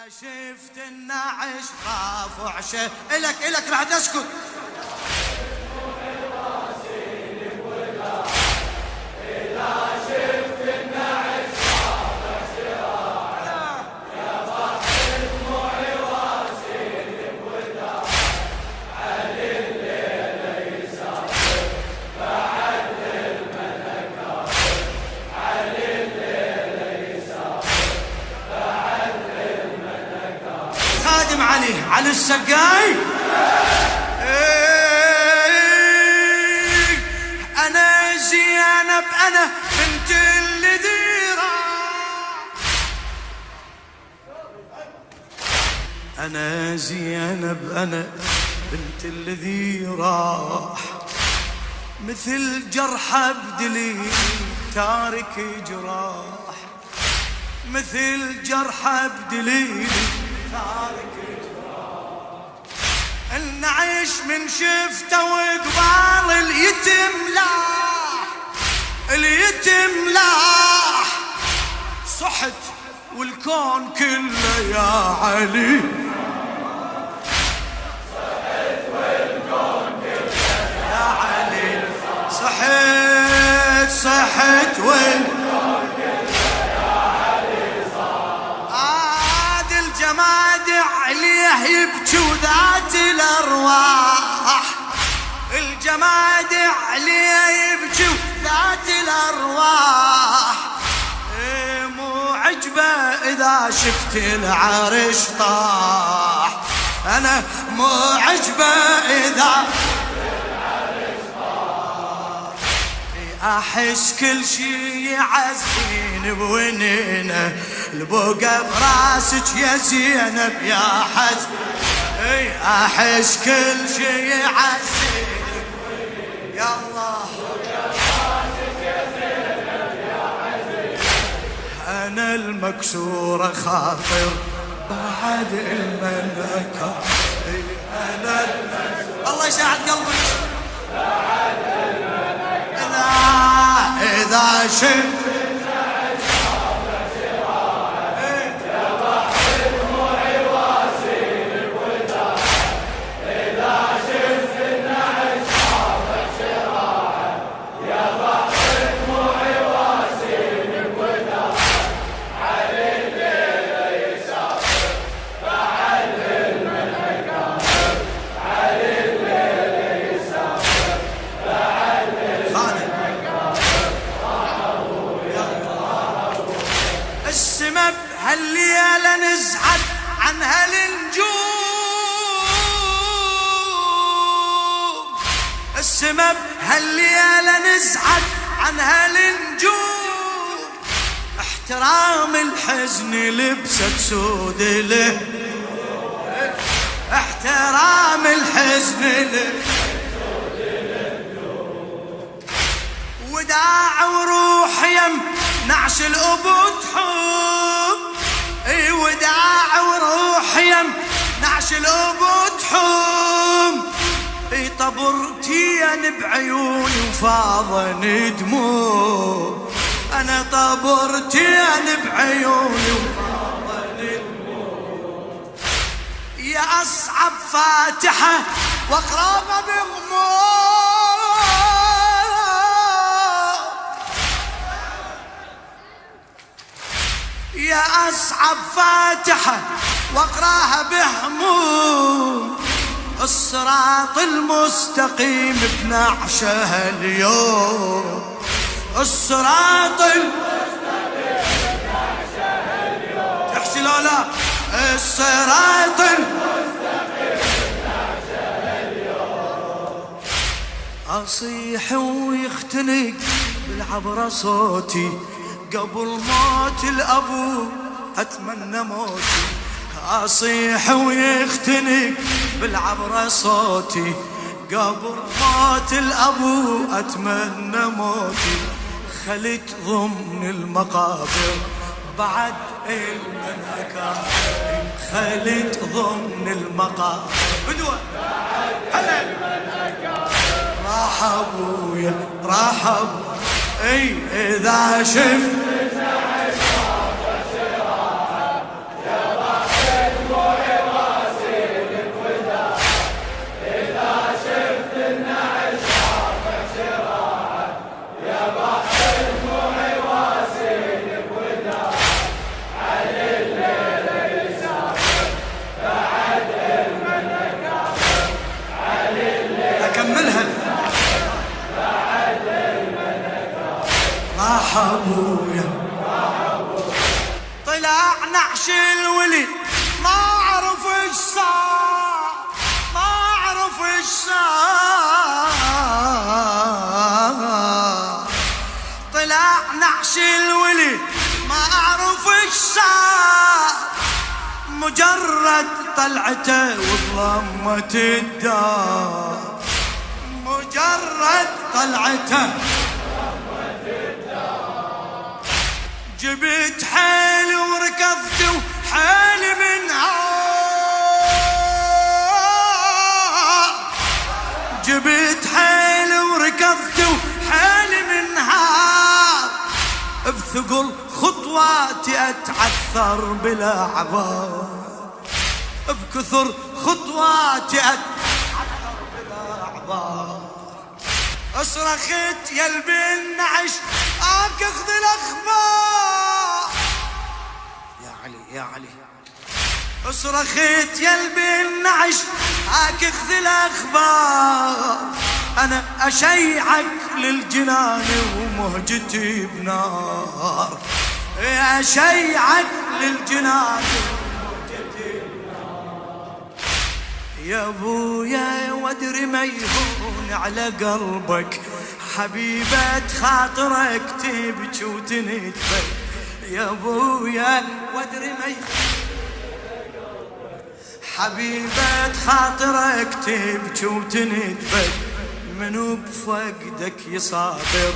شفت النعش رافع شيء إلك راح تسكت. علي السقاي أنا زينب أنا بنت الذيرة، أنا زينب أنا بنت الذيرة، مثل جرح بدلي تارك جراح، مثل جرح بدلي تارك النعيش من شفته وقبال اليتم لاح، اليتم لاح صحت والكون كله يا علي، صحت والكون كله يا علي، صحت والكون كله يا علي صار عاد الجماد عليه يبكي وذات الأرواح، الجماد عليه يبكي وذات الأرواح، مو عجبة إذا شفت العرش طاح، أنا مو عجبة إذا شفت العرش طاح، أحس كل شي يعزين بونينه، البقى براسك يا زينب يا حزن، أحس كل شي يعزين يا الله، أنا المكسورة خاطر بعد الملكة، أنا المكسورة الله يساعد قلبك بعد الملكة، إذا شفت هالليلة نزعد عن هالنجوم، السما بهالليلة نزعد عن هالنجوم، احترام الحزن لبست سود له، احترام الحزن لبست سود له، وداع وروح يم نعش الأبو تحب، اي وداع وروح يم نعش الأبو تحب، اي طبرتين بعيوني وفاضن دموع، انا طبرتين بعيوني وفاضن دموع، يا أصعب فاتحة واقراها بغموض، يا أصعب فاتحة واقراها بهموم، الصراط المستقيم بنعشه اليوم، الصراط المستقيم بنعشه اليوم، تحشي لولا الصراط المستقيم بنعشه اليوم، أصيح ويختنق بالعبرة صوتي قبل موت الأبو أتمنى موتي، أصيح ويختنق بالعبرة صوتي قبل موت الأبو أتمنى موتي، خلت ضمن المقابر بعد المنكر، خلت ضمن المقابر بدوى بعد المنكر، راح أبويا راح أبويا، اي إذا شفت النعش رافع شراعه يا ضحي نعش الولي ما اعرف ايش صار، ما اعرف ايش صار. طلع نعش الولي ما اعرف ايش صار، مجرد طلعته وضمت الدار، مجرد طلعته جبت حيلي وركضت وحيلي منها، جبت حيلي وركضت وحيلي منها، بثقل خطواتي اتعثر بلا عبار، بكثر خطواتي اتعثر بلا عبار. اصرخت يا البنعش اخذ الاخبار، يا علي يا علي. اصرخت يا البنعش اخذ الاخبار، انا اشيعك للجنان ومهجتي بنار، اشيعك للجنان ومهجتي بنار. يا ابويا وادري ما يهون على قلبك، حبيبة خاطرك تبكي وتندبك. يا ابويا وادري ما حبيبة خاطرك تبكي وتندبك، منو بفقدك يصابر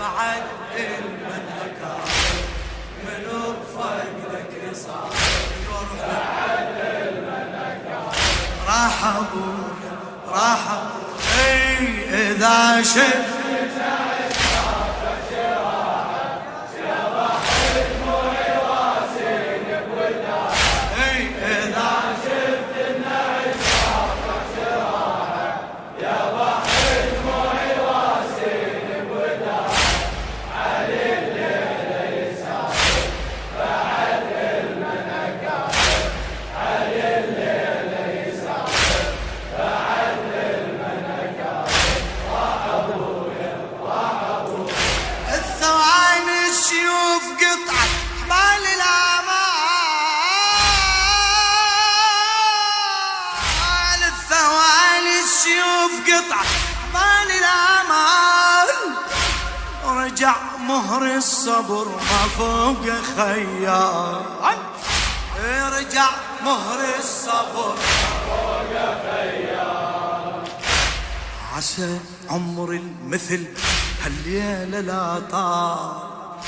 بعد المنهكار، منو بفقدك يصابر بعد المنهكار. راح ابويا راح ابويا اذا شفت رجع مهر الصبر ما فوق خيال، رجع مهر الصبر ما فوق خيال. عسى عمر المثل هالليلة لا طار،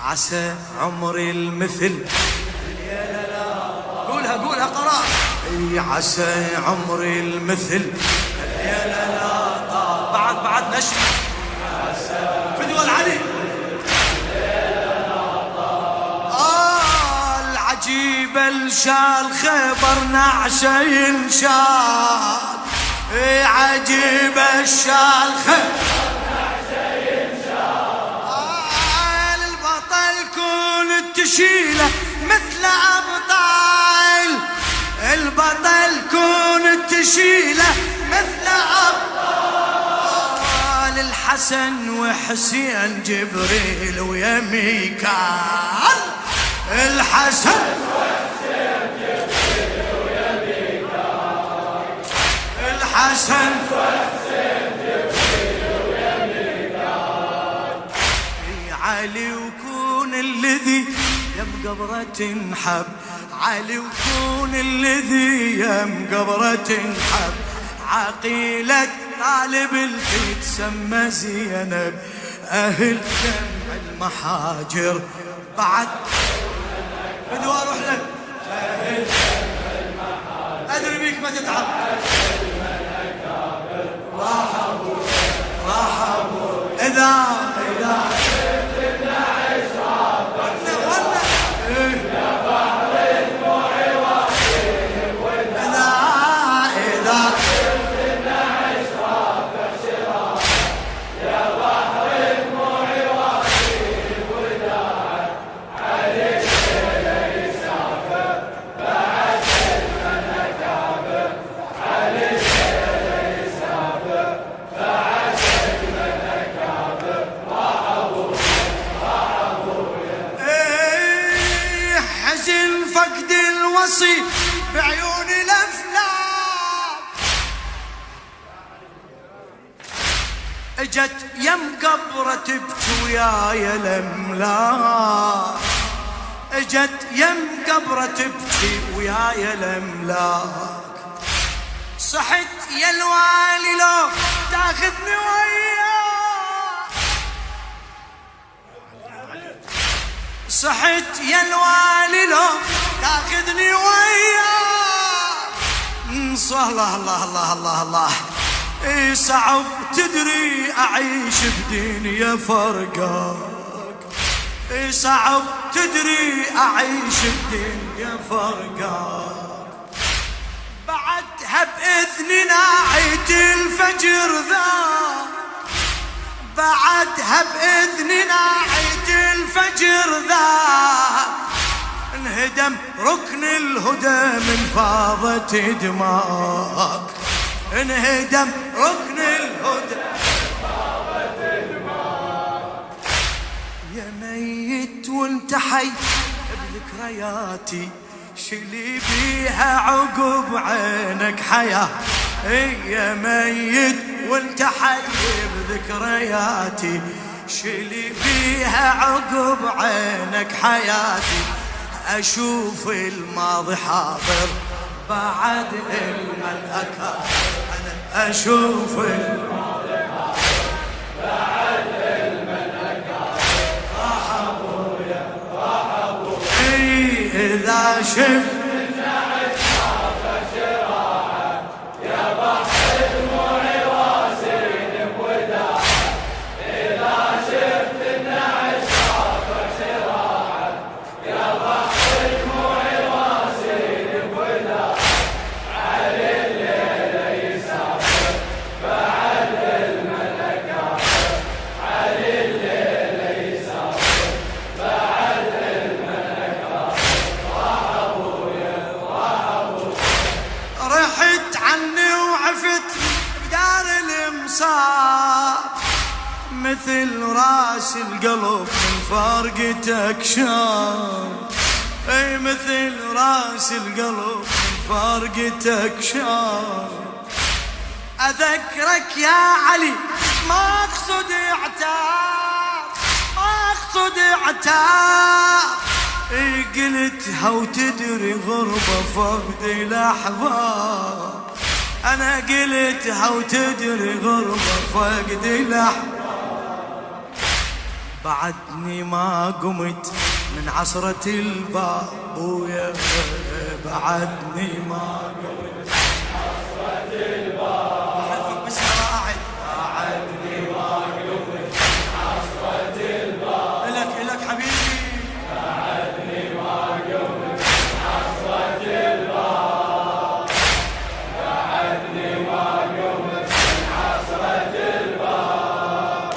عسى عمر المثل هالليلة لا طار. قولها قولها قرار. عسى عمر المثل هالليلة لا طار. بعد نشر فدوى العلي. العجيبة الشال خبر نعشة ينشال، عجيبة الشال خبر نعشة ينشال. البطل كون تشيله مثل أبطال، البطل كون تشيله مثل أبطال. الحسن وحسين جبريل ويا ميكال، الحسن وحسين جبريل ويا ميكال، الحسن وحسين جبريل ويا ميكال. علي وكون الذي يم قبره تنحب، علي وكون الذي يم قبره تنحب. عقيلك طالب الفي تسمى زينب، أهل جمع المحاجر بعد بدو أروح لك. أهل جمع المحاجر أدري بيك ما تتعب. راح أبوك راح أبوك إذا شفت النعش رافع يا بحر دموعي واصيني بوداع. إذا الفقد الوصي بعيون الافلاك، اجت يم قبره تبكي وياي الاملاك، اجت يم قبره تبكي وياي الاملاك، صحت يا الوالي لو تاخذني وياك، صحت يا الوالي لو تاخذني وياك، الله الله الله الله الله، صعب تدري اعيش بدنيا فرقاك، صعب تدري اعيش بدنيا فرقاك، بعدها بإذن ناعيت الفجر ذاك، بعدها بإذن ناعيت الفجر ذاك، انهدم ركن الهدى من فاضت دماك، انهدم ركن الهدى من فاضت دماك، يا ميت وانت حي بذكرياتي شلي بيها عقب عينك حياة، يا ميت وانت حي بذكرياتي شلي بيها عقب عينك حياتي، اشوف الماضي حاضر بعد الملأكة، انا اشوف الماضي حاضر بعد الملأكة، راح ابويا راح ابويا اذا شفت النعش صار شراعه، يا بحر دموعي واسيل بوداعه، اذا شفت النعش صار شراعه، يا بحر دموعي واسيل بوداعه، علي الليل يسافر بعد الملكه، علي الليل يسافر بعد الملكه، راح ابويا راح ابويا، رحت عني وعفت بدار الامصار، مثل راس القلب من فارقتك شار، اي مثل راس القلب من فارقتك شار، اذكرك يا علي ما اقصد اعتاب، ما اقصد اعتاب، اي قلتها وتدري غربة فقد الاحباب، انا قلتها وتدري غربة فقد الاحباب، بعدني ما قمت من عصرة الباب ويا بعدني ما قمت من عصرة الباب، حلفك بس راعد، بعدني ما قمت من عصرة الباب، إلك حبيبي، بعدني ما قمت من عصرة الباب، بعدني ما قمت من عصرة الباب،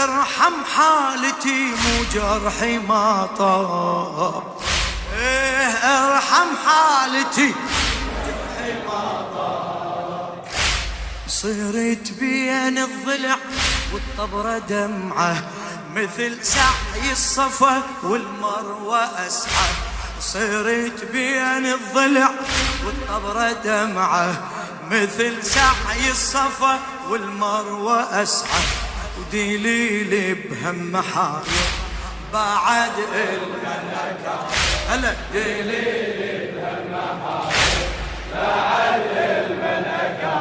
ارحم حالتي مو جرحي ما طاب، ارحم حالتي جرحي ما طاب، صرت بين الضلع والطبرة دمعة، مثل سعي الصفا والمروة أسعى، صرت بين الضلع والطبرة دمعة، مثل سعي الصفا والمروة أسعى، ودليلي بهم محاير بعد الملكة، هلا دليلي بهم محاير بعد الملكة،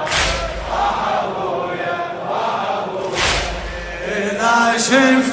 راح ابويا راح ابويا، اذا شفت